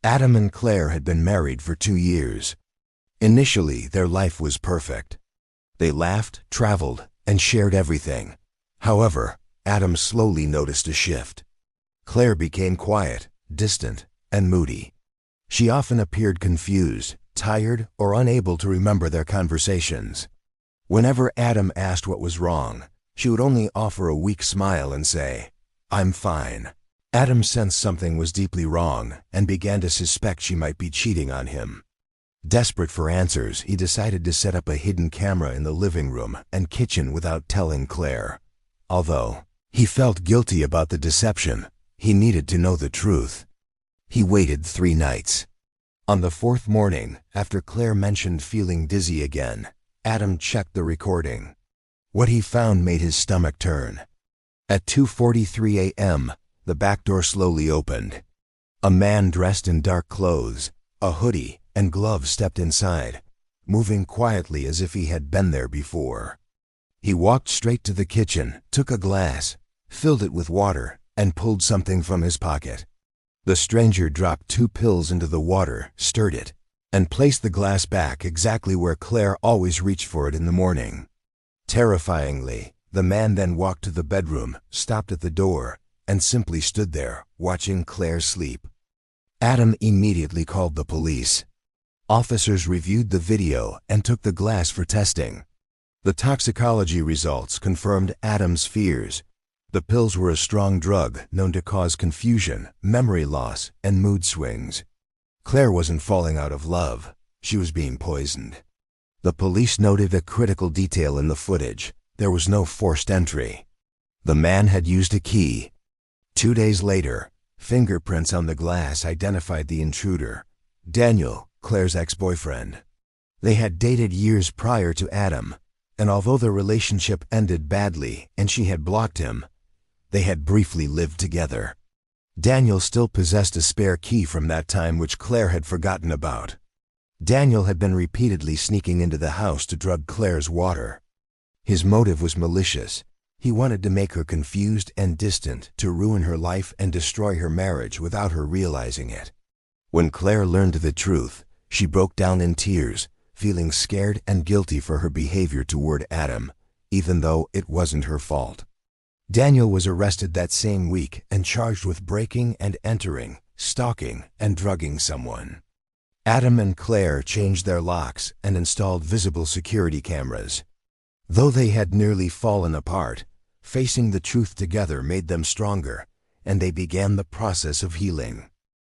Adam and Clare had been married for 2 years. Initially, their life was perfect. They laughed, traveled, and shared everything. However, Adam slowly noticed a shift. Clare became quiet, distant, and moody. She often appeared confused, tired, or unable to remember their conversations. Whenever Adam asked what was wrong, she would only offer a weak smile and say, "I'm fine." Adam sensed something was deeply wrong and began to suspect she might be cheating on him. Desperate for answers, he decided to set up a hidden camera in the living room and kitchen without telling Clare. Although he felt guilty about the deception, he needed to know the truth. He waited 3 nights. On the 4th morning, after Clare mentioned feeling dizzy again, Adam checked the recording. What he found made his stomach turn. At 2:43 a.m., the back door slowly opened. A man dressed in dark clothes, a hoodie, and gloves stepped inside, moving quietly as if he had been there before. He walked straight to the kitchen, took a glass, filled it with water, and pulled something from his pocket. The stranger dropped 2 pills into the water, stirred it, and placed the glass back exactly where Clare always reached for it in the morning. Terrifyingly, the man then walked to the bedroom, stopped at the door, and simply stood there, watching Clare sleep. Adam immediately called the police. Officers reviewed the video and took the glass for testing. The toxicology results confirmed Adam's fears. The pills were a strong drug known to cause confusion, memory loss, and mood swings. Clare wasn't falling out of love. She was being poisoned. The police noted a critical detail in the footage. There was no forced entry. The man had used a key. 2 days later, fingerprints on the glass identified the intruder, Daniel, Clare's ex-boyfriend. They had dated years prior to Adam, and although their relationship ended badly and she had blocked him, they had briefly lived together. Daniel still possessed a spare key from that time which Clare had forgotten about. Daniel had been repeatedly sneaking into the house to drug Clare's water. His motive was malicious. He wanted to make her confused and distant, to ruin her life and destroy her marriage without her realizing it. When Clare learned the truth, she broke down in tears, feeling scared and guilty for her behavior toward Adam, even though it wasn't her fault. Daniel was arrested that same week and charged with breaking and entering, stalking, and drugging someone. Adam and Clare changed their locks and installed visible security cameras. Though they had nearly fallen apart, facing the truth together made them stronger, and they began the process of healing.